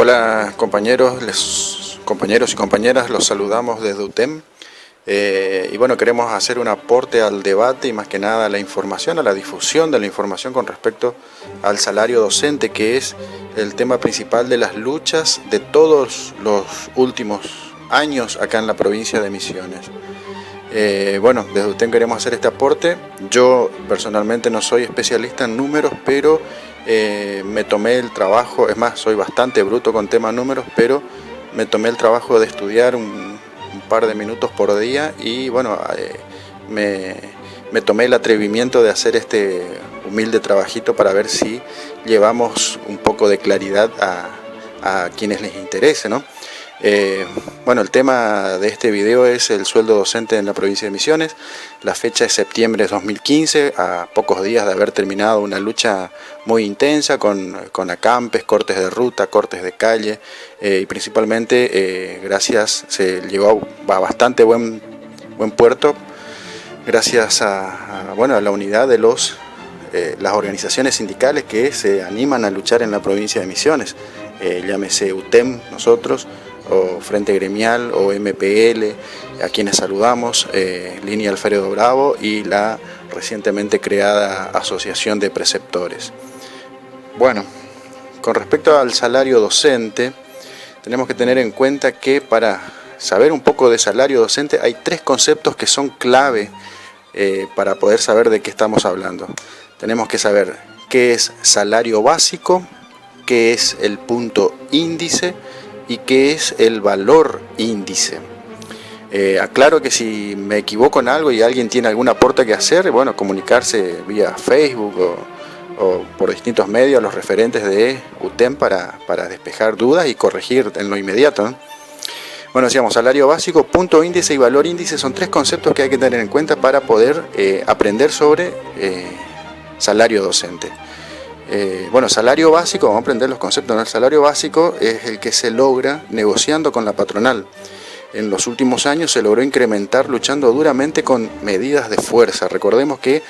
Hola compañeros y compañeras, los saludamos desde UTEM y bueno, queremos hacer un aporte al debate y más que nada a la información, a la difusión de la información con respecto al salario docente, que es el tema principal de las luchas de todos los últimos años acá en la provincia de Misiones. Bueno, desde UTEM queremos hacer este aporte. Yo personalmente no soy especialista en números, pero me tomé el trabajo, es más, soy bastante bruto con temas números, pero me tomé el trabajo de estudiar un par de minutos por día y bueno, me tomé el atrevimiento de hacer este humilde trabajito para ver si llevamos un poco de claridad a quienes les interese, ¿no? Bueno, el tema de este video es el sueldo docente en la provincia de Misiones. La fecha es septiembre de 2015, a pocos días de haber terminado una lucha muy intensa con acampes, cortes de ruta, cortes de calle y principalmente gracias, se llegó a bastante buen puerto gracias a la unidad de las organizaciones sindicales que se animan a luchar en la provincia de Misiones, llámese UTEM, nosotros, o Frente Gremial o MPL, a quienes saludamos, Línea Alfredo Bravo y la recientemente creada Asociación de Preceptores. Bueno, con respecto al salario docente, tenemos que tener en cuenta que para saber un poco de salario docente hay tres conceptos que son clave para poder saber de qué estamos hablando. Tenemos que saber qué es salario básico, qué es el punto índice y qué es el valor índice. Aclaro que si me equivoco en algo y alguien tiene algún aporte que hacer, bueno, comunicarse vía Facebook o por distintos medios a los referentes de UTEM para despejar dudas y corregir en lo inmediato, ¿no? Bueno, decíamos, salario básico, punto índice y valor índice son tres conceptos que hay que tener en cuenta para poder aprender sobre salario docente. Bueno, salario básico, vamos a aprender los conceptos, ¿no? El salario básico es el que se logra negociando con la patronal. En los últimos años se logró incrementar luchando duramente con medidas de fuerza. Recordemos que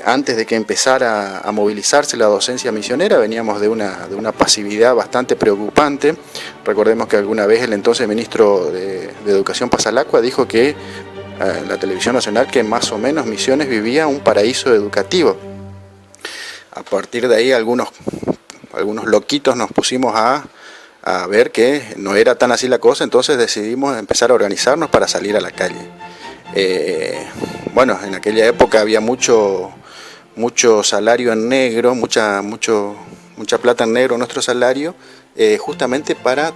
antes de que empezara a movilizarse la docencia misionera veníamos de una pasividad bastante preocupante. Recordemos que alguna vez el entonces ministro de Educación Pasalacqua dijo que en la televisión nacional que más o menos Misiones vivía un paraíso educativo. A partir de ahí algunos loquitos nos pusimos a ver que no era tan así la cosa, entonces decidimos empezar a organizarnos para salir a la calle. Bueno, en aquella época había mucho salario en negro, mucha plata en negro en nuestro salario, justamente para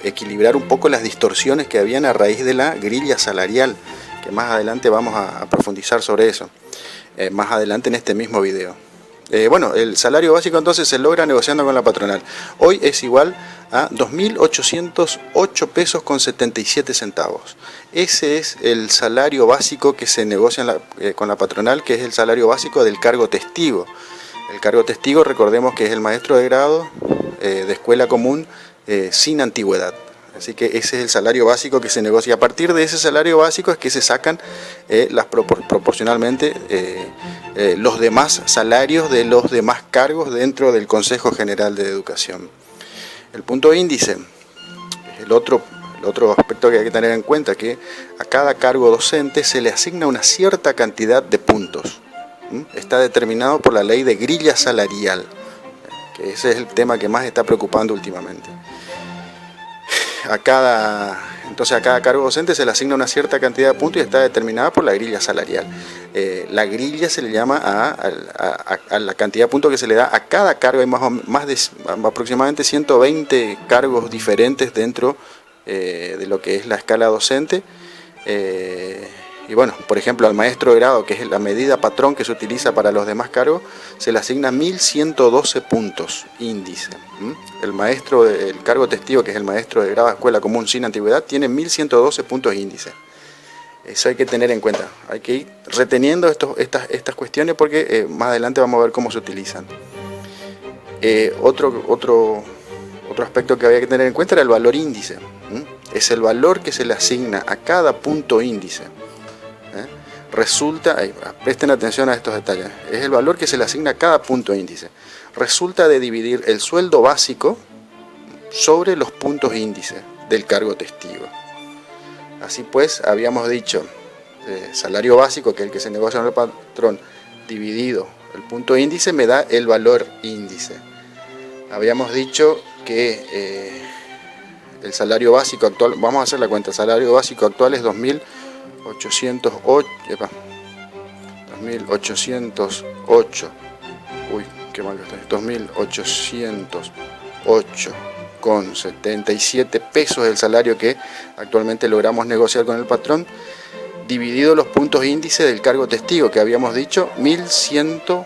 equilibrar un poco las distorsiones que habían a raíz de la grilla salarial, que más adelante vamos a profundizar sobre eso. Más adelante en este mismo video. Bueno, el salario básico entonces se logra negociando con la patronal. Hoy es igual a 2.808 pesos con 77 centavos. Ese es el salario básico que se negocia con la patronal, que es el salario básico del cargo testigo. El cargo testigo, recordemos que es el maestro de grado de escuela común sin antigüedad. Así que ese es el salario básico que se negocia. A partir de ese salario básico es que se sacan proporcionalmente los demás salarios de los demás cargos dentro del Consejo General de Educación. El punto índice es el otro aspecto que hay que tener en cuenta, que a cada cargo docente se le asigna una cierta cantidad de puntos. Está determinado por la ley de grilla salarial, que ese es el tema que más está preocupando últimamente. Entonces a cada cargo docente se le asigna una cierta cantidad de puntos y está determinada por la grilla salarial. La grilla se le llama a la cantidad de puntos que se le da a cada cargo. Hay aproximadamente 120 cargos diferentes dentro de lo que es la escala docente. Y bueno, por ejemplo, al maestro de grado, que es la medida patrón que se utiliza para los demás cargos, se le asigna 1.112 puntos índice. El cargo testigo, que es el maestro de grado de escuela común sin antigüedad, tiene 1.112 puntos índice. Eso hay que tener en cuenta. Hay que ir reteniendo estas cuestiones porque más adelante vamos a ver cómo se utilizan. Otro aspecto que había que tener en cuenta era el valor índice. Es el valor que se le asigna a cada punto índice. Resulta, presten atención a estos detalles, es el valor que se le asigna a cada punto índice. Resulta de dividir el sueldo básico sobre los puntos índice del cargo testigo. Así pues, habíamos dicho, salario básico, que es el que se negocia con el patrón, dividido el punto índice, me da el valor índice. Habíamos dicho que el salario básico actual, vamos a hacer la cuenta, el salario básico actual es 2.808, 2.808, uy, qué mal que está, 2.808,77 pesos el salario que actualmente logramos negociar con el patrón, dividido los puntos índice del cargo testigo, que habíamos dicho 1.112,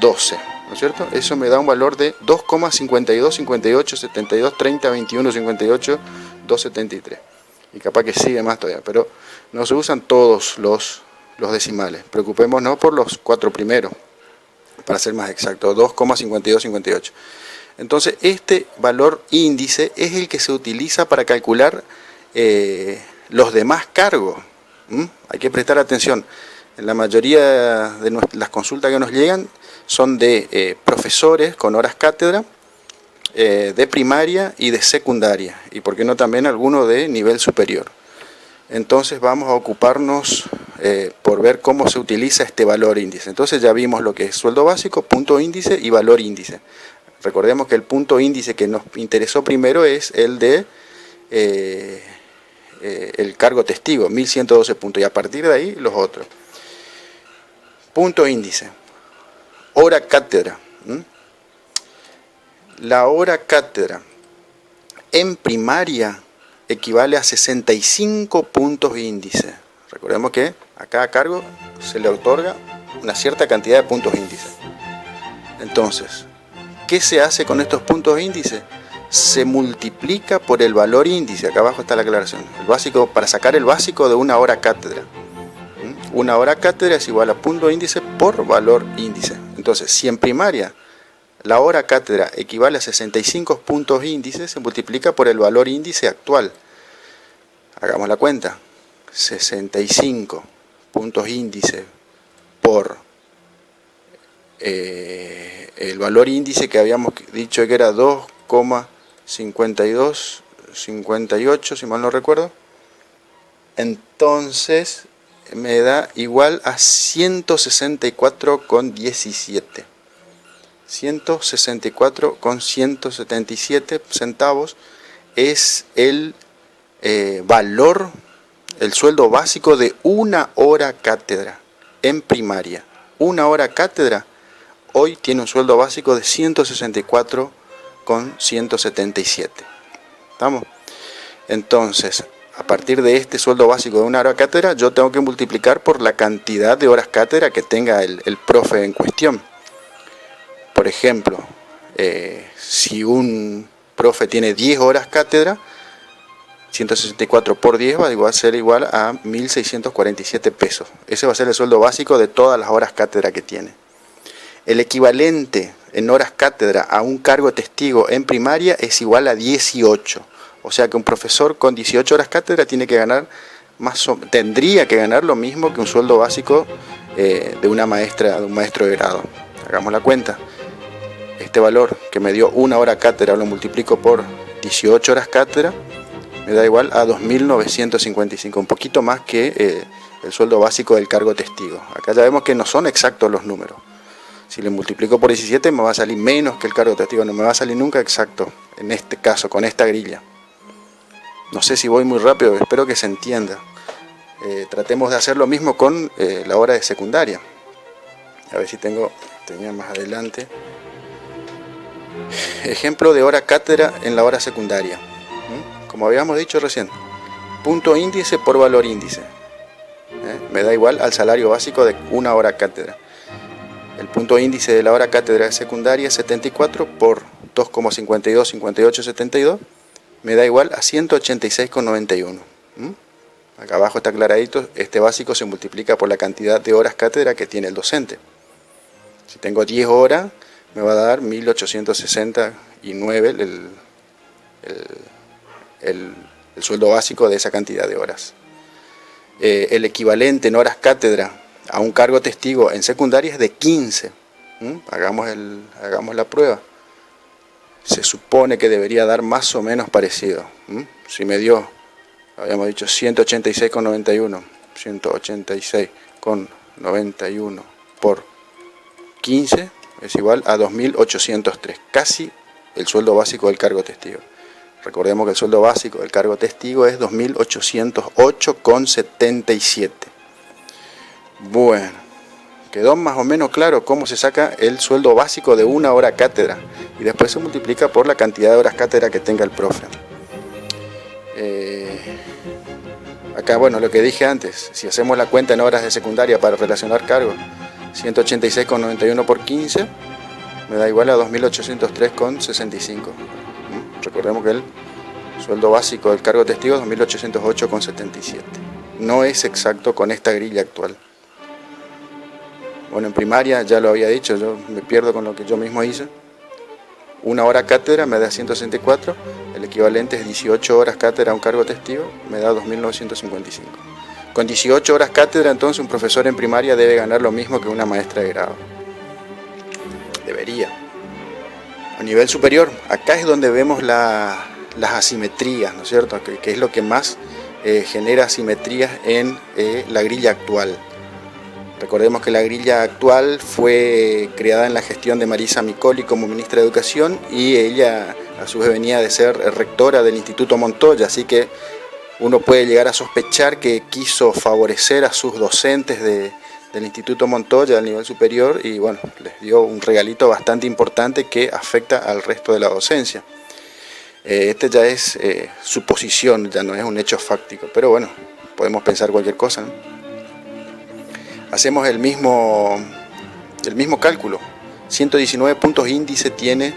¿no es cierto? Eso me da un valor de 2,52, 58, 72, 30, 21, 58, 273. Y capaz que sigue más todavía, pero no se usan todos los decimales. Preocupémonos por los 4 primeros, para ser más exacto, 2,52, 58. Entonces, este valor índice es el que se utiliza para calcular los demás cargos. Hay que prestar atención. En la mayoría de las consultas que nos llegan son de profesores con horas cátedra, de primaria y de secundaria, y por qué no también alguno de nivel superior. Entonces vamos a ocuparnos por ver cómo se utiliza este valor índice. Entonces ya vimos lo que es sueldo básico, punto índice y valor índice. Recordemos que el punto índice que nos interesó primero es el de el cargo testigo, 1112 puntos, y a partir de ahí los otros. Punto índice, hora cátedra. La hora cátedra en primaria equivale a 65 puntos índice. Recordemos que a cada cargo se le otorga una cierta cantidad de puntos índice. Entonces, ¿qué se hace con estos puntos índice? Se multiplica por el valor índice. Acá abajo está la aclaración. El básico, para sacar el básico de una hora cátedra. Una hora cátedra es igual a punto índice por valor índice. Entonces, si en primaria la hora cátedra equivale a 65 puntos índice, se multiplica por el valor índice actual. Hagamos la cuenta. 65 puntos índice por el valor índice que habíamos dicho que era 2,52, 58, si mal no recuerdo. Entonces me da igual a 164,17. 164,177 centavos es el valor, el sueldo básico de una hora cátedra en primaria. Una hora cátedra hoy tiene un sueldo básico de 164,177. ¿Estamos? Entonces, a partir de este sueldo básico de una hora cátedra, yo tengo que multiplicar por la cantidad de horas cátedra que tenga el profe en cuestión. Por ejemplo, si un profe tiene 10 horas cátedra, 164 por 10 va a ser igual a 1.647 pesos. Ese va a ser el sueldo básico de todas las horas cátedra que tiene. El equivalente en horas cátedra a un cargo testigo en primaria es igual a 18. O sea que un profesor con 18 horas cátedra tiene que ganar tendría que ganar lo mismo que un sueldo básico de una maestra, de un maestro de grado. Hagamos la cuenta. Este valor que me dio una hora cátedra lo multiplico por 18 horas cátedra, me da igual a 2.955, un poquito más que el sueldo básico del cargo testigo. Acá ya vemos que no son exactos los números. Si le multiplico por 17 me va a salir menos que el cargo testigo, no me va a salir nunca exacto, en este caso, con esta grilla. No sé si voy muy rápido, espero que se entienda. Tratemos de hacer lo mismo con la hora de secundaria. A ver si tenía más adelante. Ejemplo de hora cátedra en la hora secundaria. Como habíamos dicho recién, punto índice por valor índice. Me da igual al salario básico de una hora cátedra. El punto índice de la hora cátedra de secundaria es 74 por 2,52, 58, 72. Me da igual a 186,91. Acá abajo está aclaradito, este básico se multiplica por la cantidad de horas cátedra que tiene el docente. Si tengo 10 horas, me va a dar 1.869 el sueldo básico de esa cantidad de horas. El equivalente en horas cátedra a un cargo testigo en secundaria es de 15. Hagamos la prueba. se supone que debería dar más o menos parecido. Si me dio, habíamos dicho 186,91, 186,91 por 15 es igual a 2.803, casi el sueldo básico del cargo testigo. Recordemos que el sueldo básico del cargo testigo es 2.808,77. Bueno, quedó más o menos claro cómo se saca el sueldo básico de una hora cátedra y después se multiplica por la cantidad de horas cátedra que tenga el profe. Acá, bueno, lo que dije antes, si hacemos la cuenta en horas de secundaria para relacionar cargos, 186,91 por 15 me da igual a 2.803,65. Recordemos que el sueldo básico del cargo testigo es 2.808,77. No es exacto con esta grilla actual. Bueno, en primaria ya lo había dicho, yo me pierdo con lo que yo mismo hice. Una hora cátedra me da 164, el equivalente es 18 horas cátedra a un cargo testigo, me da 2.955. Con 18 horas cátedra, entonces, un profesor en primaria debe ganar lo mismo que una maestra de grado. Debería. A nivel superior, acá es donde vemos las asimetrías, ¿no es cierto? Que es lo que más genera asimetrías en la grilla actual. Recordemos que la grilla actual fue creada en la gestión de Marisa Micoli como ministra de Educación y ella a su vez venía de ser rectora del Instituto Montoya, así que uno puede llegar a sospechar que quiso favorecer a sus docentes del Instituto Montoya al nivel superior y bueno, les dio un regalito bastante importante que afecta al resto de la docencia. Este ya es suposición, ya no es un hecho fáctico, pero bueno, podemos pensar cualquier cosa, ¿no? Hacemos el mismo cálculo. 119 puntos índice tiene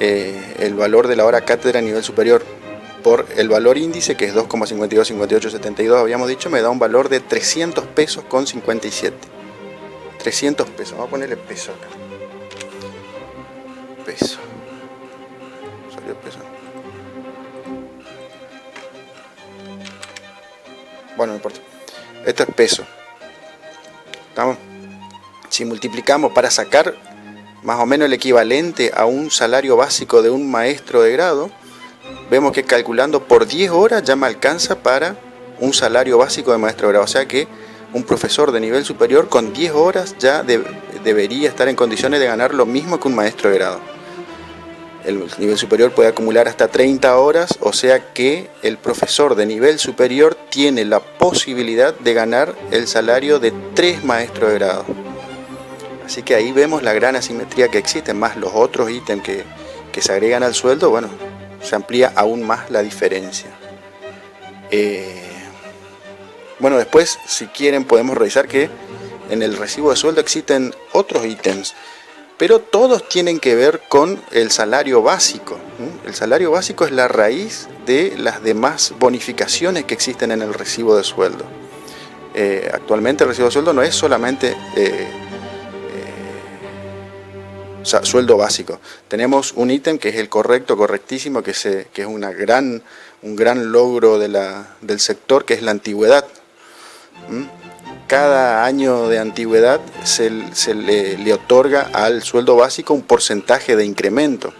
el valor de la hora cátedra a nivel superior. Por el valor índice, que es 2,525872, habíamos dicho, me da un valor de 300 pesos con 57. 300 pesos, vamos a ponerle peso acá. Peso. Salió peso. Bueno, no importa. Esto es peso. ¿Estamos? Si multiplicamos para sacar más o menos el equivalente a un salario básico de un maestro de grado, vemos que calculando por 10 horas ya me alcanza para un salario básico de maestro de grado. O sea que un profesor de nivel superior con 10 horas ya debería estar en condiciones de ganar lo mismo que un maestro de grado. El nivel superior puede acumular hasta 30 horas, o sea que el profesor de nivel superior tiene la posibilidad de ganar el salario de 3 maestros de grado. Así que ahí vemos la gran asimetría que existe, más los otros ítems que se agregan al sueldo, bueno, se amplía aún más la diferencia. Bueno, después, si quieren, podemos revisar que en el recibo de sueldo existen otros ítems, pero todos tienen que ver con el salario básico. El salario básico es la raíz de las demás bonificaciones que existen en el recibo de sueldo. Actualmente el recibo de sueldo no es solamente sueldo básico. Tenemos un ítem que es el correctísimo, que es un gran logro del sector, que es la antigüedad. Cada año de antigüedad se le otorga al sueldo básico un porcentaje de incremento.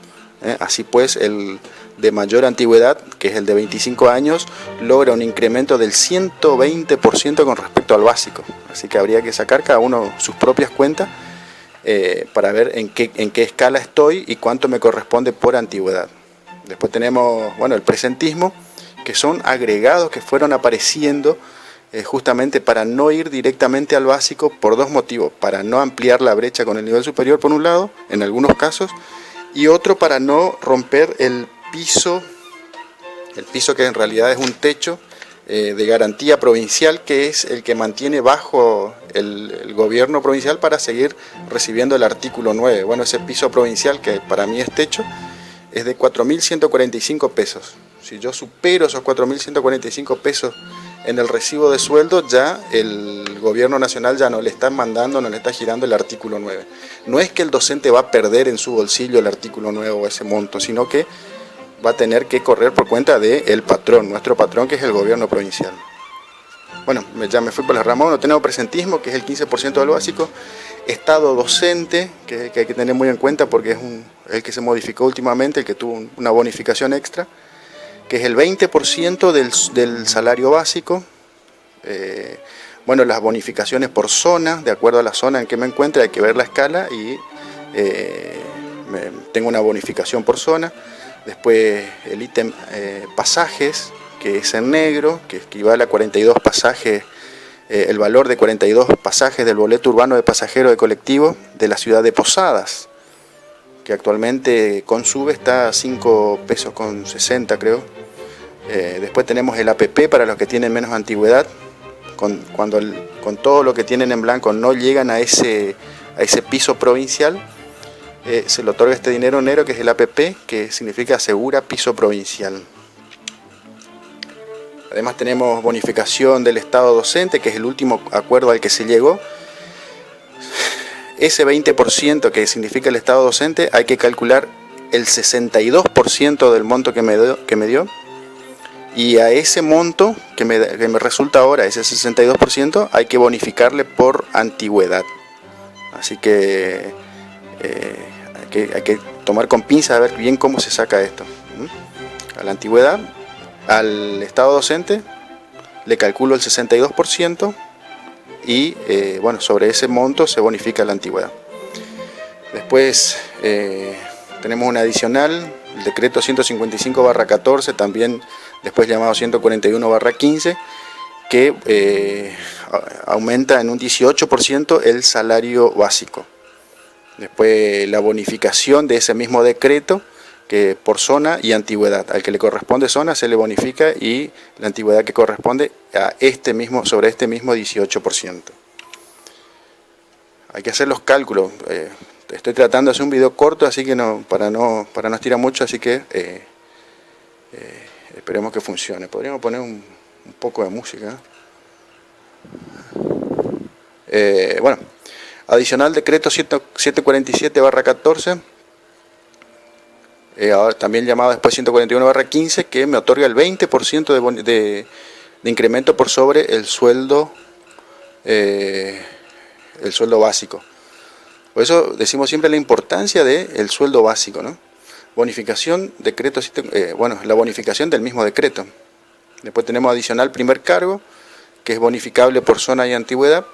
Así pues, el de mayor antigüedad, que es el de 25 años, logra un incremento del 120% con respecto al básico. Así que habría que sacar cada uno sus propias cuentas para ver en qué escala estoy y cuánto me corresponde por antigüedad. Después tenemos, bueno, el presentismo, que son agregados que fueron apareciendo justamente para no ir directamente al básico por dos motivos: para no ampliar la brecha con el nivel superior por un lado, en algunos casos, y otro para no romper el piso que en realidad es un techo de garantía provincial, que es el que mantiene bajo el gobierno provincial para seguir recibiendo el artículo 9. Bueno, ese piso provincial, que para mí es techo, es de 4.145 pesos. Si yo supero esos 4.145 pesos en el recibo de sueldo, ya el gobierno nacional ya no le está mandando, no le está girando el artículo 9. No es que el docente va a perder en su bolsillo el artículo 9 o ese monto, sino que va a tener que correr por cuenta del patrón, nuestro patrón, que es el gobierno provincial. Bueno, ya me fui por las ramas. No tenemos presentismo, que es el 15% del básico. estado docente, que hay que tener muy en cuenta porque es el que se modificó últimamente, el que tuvo una bonificación extra, que es el 20% del salario básico. Bueno, las bonificaciones por zona, de acuerdo a la zona en que me encuentre, hay que ver la escala y tengo una bonificación por zona. Después el ítem pasajes, que es en negro, que equivale a 42 pasajes, el valor de 42 pasajes del boleto urbano de pasajero de colectivo de la ciudad de Posadas, que actualmente con SUBE está a 5 pesos con 60 creo. Después tenemos el APP para los que tienen menos antigüedad, con todo lo que tienen en blanco no llegan a ese piso provincial, se le otorga este dinero negro que es el APP, que significa asegura piso provincial. Además tenemos bonificación del Estado docente, que es el último acuerdo al que se llegó. Ese 20% que significa el Estado docente, hay que calcular el 62% del monto que me dio, y a ese monto que me resulta ahora, ese 62%, hay que bonificarle por antigüedad. Así que hay que tomar con pinzas a ver bien cómo se saca esto. A la antigüedad, al Estado docente, le calculo el 62% y bueno, sobre ese monto se bonifica la antigüedad. Después tenemos un adicional, el decreto 155/14, también después llamado 141/15, que aumenta en un 18% el salario básico. Después la bonificación de ese mismo decreto, que por zona y antigüedad, al que le corresponde zona se le bonifica y la antigüedad que corresponde a sobre este mismo 18%. Hay que hacer los cálculos. Estoy tratando de hacer un video corto, así que para no estirar mucho, así que esperemos que funcione. Podríamos poner un poco de música. Bueno, adicional decreto 747/14, ahora también llamado después 141/15, que me otorga el 20% de incremento por sobre el sueldo básico. Por eso decimos siempre la importancia del sueldo básico, ¿no? Bonificación, decreto, bueno, la bonificación del mismo decreto. Después tenemos adicional primer cargo, que es bonificable por zona y antigüedad,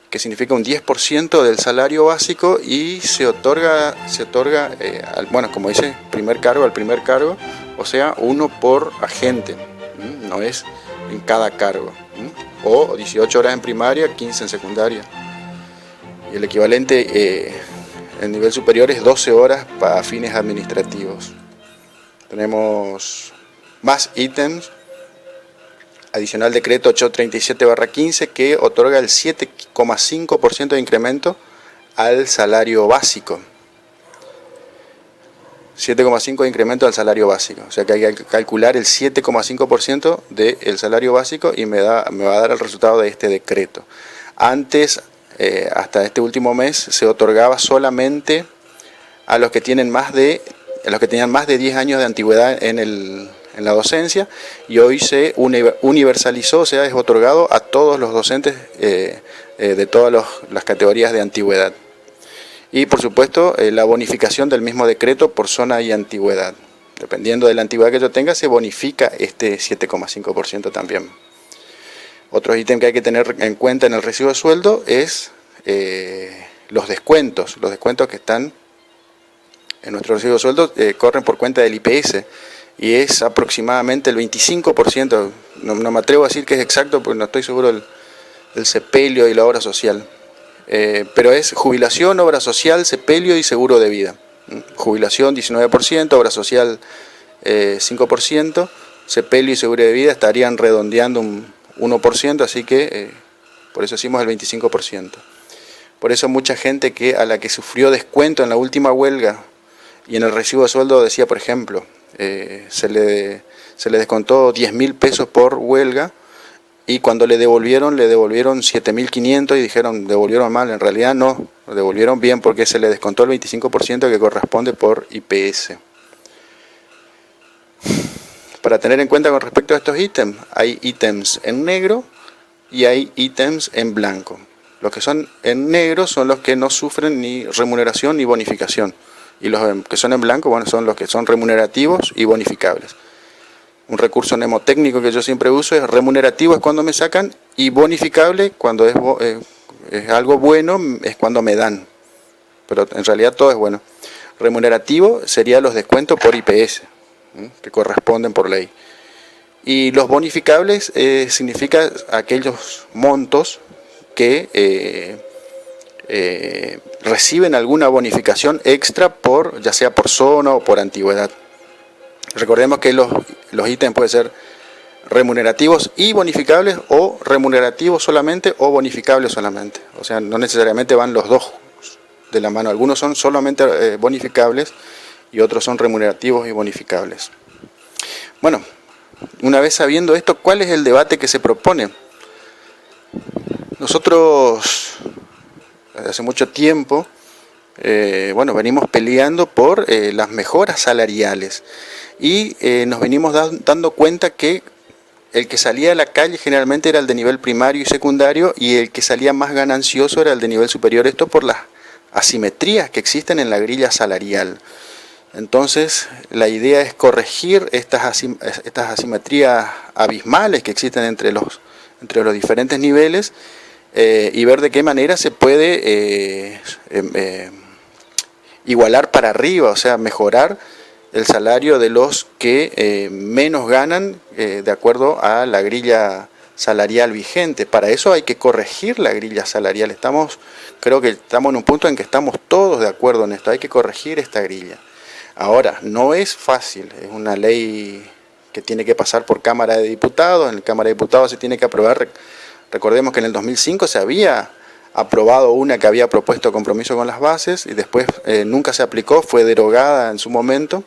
que significa un 10% del salario básico y se otorga bueno, como dice, primer cargo al primer cargo, o sea, uno por agente, no es en cada cargo, o 18 horas en primaria, 15 en secundaria. Y el equivalente en nivel superior es 12 horas para fines administrativos. Tenemos más ítems. Adicional decreto 837/15, que otorga el 7,5% de incremento al salario básico. 7,5% de incremento al salario básico. O sea que hay que calcular el 7,5% del salario básico y me va a dar el resultado de este decreto. Antes, hasta este último mes, se otorgaba solamente a los que tenían más de 10 años de antigüedad en la docencia, y hoy se universalizó, o sea, es otorgado a todos los docentes de todas las categorías de antigüedad. Y por supuesto la bonificación del mismo decreto por zona y antigüedad. Dependiendo de la antigüedad que yo tenga, se bonifica este 7,5% también. Otro ítem que hay que tener en cuenta en el recibo de sueldo es los descuentos. Los descuentos que están en nuestro recibo de sueldo corren por cuenta del IPS y es aproximadamente el 25%. No me atrevo a decir que es exacto porque no estoy seguro del sepelio y la obra social. Pero es jubilación, obra social, sepelio y seguro de vida. Jubilación 19%, obra social 5%, sepelio y seguro de vida estarían redondeando un 1%, así que por eso decimos el 25%. Por eso mucha gente a la que sufrió descuento en la última huelga y en el recibo de sueldo decía, por ejemplo, se le descontó 10.000 pesos por huelga y cuando le devolvieron 7.500 y dijeron devolvieron mal. En realidad no, lo devolvieron bien porque se le descontó el 25% que corresponde por IPS. Para tener en cuenta con respecto a estos ítems, hay ítems en negro y hay ítems en blanco. Los que son en negro son los que no sufren ni remuneración ni bonificación. Y los que son en blanco, bueno, son los que son remunerativos y bonificables. Un recurso mnemotécnico que yo siempre uso es: remunerativo es cuando me sacan, y bonificable cuando es algo bueno, es cuando me dan. Pero en realidad todo es bueno. Remunerativo sería los descuentos por IPS, que corresponden por ley. Y los bonificables significa aquellos montos que reciben alguna bonificación extra, ya sea por zona o por antigüedad. Recordemos que los ítems pueden ser remunerativos y bonificables, o remunerativos solamente o bonificables solamente. O sea, no necesariamente van los dos de la mano. Algunos son solamente bonificables y otros son remunerativos y bonificables. Bueno, una vez sabiendo esto, ¿cuál es el debate que se propone? Nosotros, desde hace mucho tiempo, venimos peleando por las mejoras salariales, y nos venimos dando cuenta que el que salía a la calle generalmente era el de nivel primario y secundario, y el que salía más ganancioso era el de nivel superior. Esto por las asimetrías que existen en la grilla salarial. Entonces, la idea es corregir estas asimetrías abismales que existen entre los diferentes niveles, y ver de qué manera se puede igualar para arriba, o sea, mejorar el salario de los que menos ganan de acuerdo a la grilla salarial vigente. Para eso hay que corregir la grilla salarial. Creo que estamos en un punto en que estamos todos de acuerdo en esto. Hay que corregir esta grilla. Ahora, no es fácil, es una ley que tiene que pasar por Cámara de Diputados. En la Cámara de Diputados se tiene que aprobar. Recordemos que en el 2005 se había aprobado una que había propuesto compromiso con las bases, y después nunca se aplicó, fue derogada en su momento.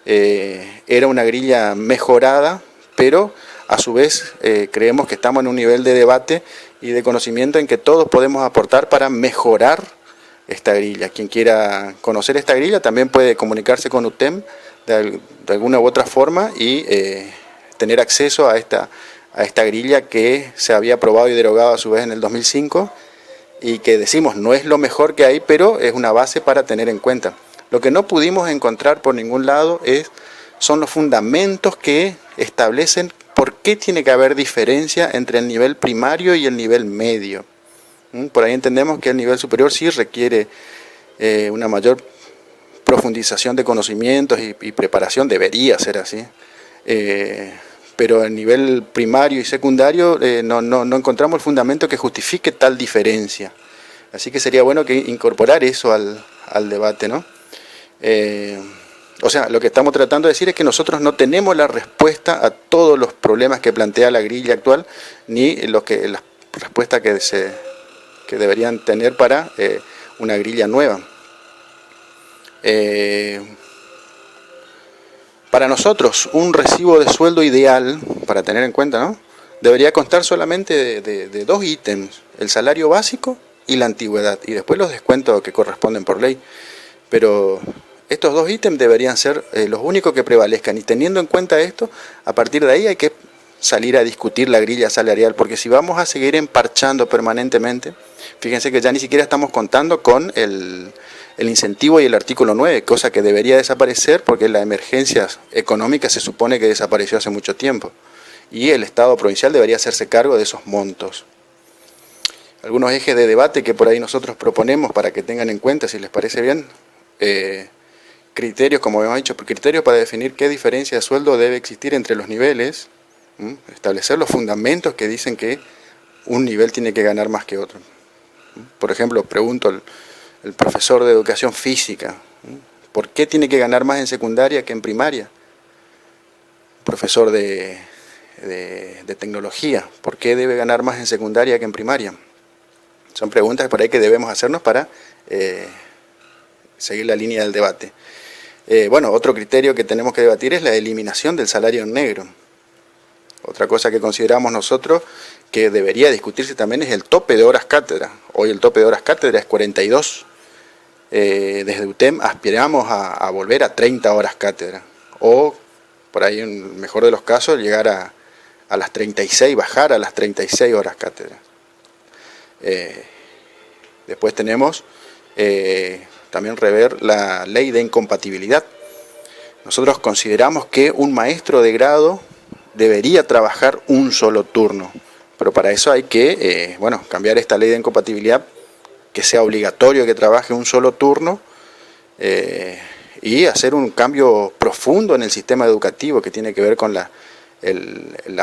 Era una grilla mejorada, pero a su vez creemos que estamos en un nivel de debate y de conocimiento en que todos podemos aportar para mejorar esta grilla. Quien quiera conocer esta grilla también puede comunicarse con UTEM de alguna u otra forma y tener acceso a esta grilla que se había aprobado y derogado a su vez en el 2005, y que decimos no es lo mejor que hay, pero es una base para tener en cuenta. Lo que no pudimos encontrar por ningún lado son los fundamentos que establecen por qué tiene que haber diferencia entre el nivel primario y el nivel medio. Por ahí entendemos que el nivel superior sí requiere una mayor profundización de conocimientos y preparación, debería ser así. Pero el nivel primario y secundario no encontramos el fundamento que justifique tal diferencia. Así que sería bueno que incorporar eso al debate, ¿no? O sea, lo que estamos tratando de decir es que nosotros no tenemos la respuesta a todos los problemas que plantea la grilla actual, ni las respuestas que deberían tener para una grilla nueva. Para nosotros, un recibo de sueldo ideal, para tener en cuenta, ¿no?, debería constar solamente de dos ítems: el salario básico y la antigüedad, y después los descuentos que corresponden por ley. Pero estos dos ítems deberían ser los únicos que prevalezcan, y teniendo en cuenta esto, a partir de ahí hay que salir a discutir la grilla salarial, porque si vamos a seguir emparchando permanentemente, fíjense que ya ni siquiera estamos contando con el incentivo y el artículo 9, cosa que debería desaparecer porque la emergencia económica se supone que desapareció hace mucho tiempo, y el Estado provincial debería hacerse cargo de esos montos. Algunos ejes de debate que por ahí nosotros proponemos para que tengan en cuenta, si les parece bien: criterios, como hemos dicho, criterios para definir qué diferencia de sueldo debe existir entre los niveles, establecer los fundamentos que dicen que un nivel tiene que ganar más que otro. Por ejemplo, pregunto el profesor de educación física, ¿por qué tiene que ganar más en secundaria que en primaria? Profesor de tecnología, ¿por qué debe ganar más en secundaria que en primaria? Son preguntas por ahí que debemos hacernos para seguir la línea del debate. Otro criterio que tenemos que debatir es la eliminación del salario en negro. Otra cosa que consideramos nosotros que debería discutirse también es el tope de horas cátedra. Hoy el tope de horas cátedra es 42. Desde UTEM aspiramos a volver a 30 horas cátedra, o por ahí en el mejor de los casos llegar a las 36, bajar a las 36 horas cátedra. Después tenemos también rever la ley de incompatibilidad. Nosotros consideramos que un maestro de grado debería trabajar un solo turno, pero para eso hay que cambiar esta ley de incompatibilidad, que sea obligatorio que trabaje un solo turno, y hacer un cambio profundo en el sistema educativo que tiene que ver con la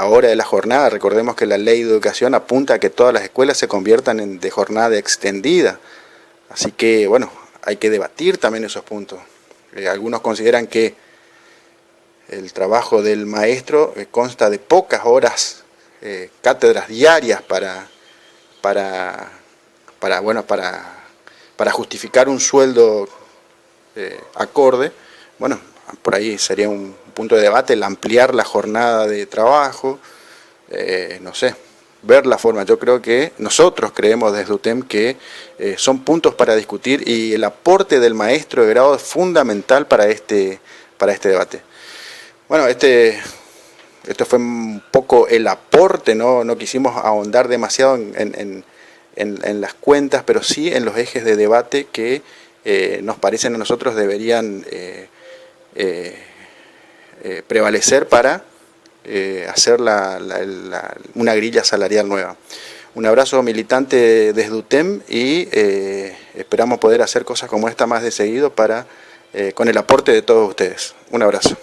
hora de la jornada. Recordemos que la ley de educación apunta a que todas las escuelas se conviertan de jornada extendida, así que bueno, hay que debatir también esos puntos. Algunos consideran que el trabajo del maestro consta de pocas horas, cátedras diarias para justificar un sueldo acorde. Bueno, por ahí sería un punto de debate el ampliar la jornada de trabajo, no sé, ver la forma. Yo creo que nosotros creemos desde UTEM que son puntos para discutir, y el aporte del maestro de grado es fundamental para este debate. Bueno, esto fue un poco el aporte, no quisimos ahondar demasiado en las cuentas, pero sí en los ejes de debate que nos parecen a nosotros deberían prevalecer para hacer una grilla salarial nueva. Un abrazo militante desde UTEM, y esperamos poder hacer cosas como esta más de seguido con el aporte de todos ustedes. Un abrazo.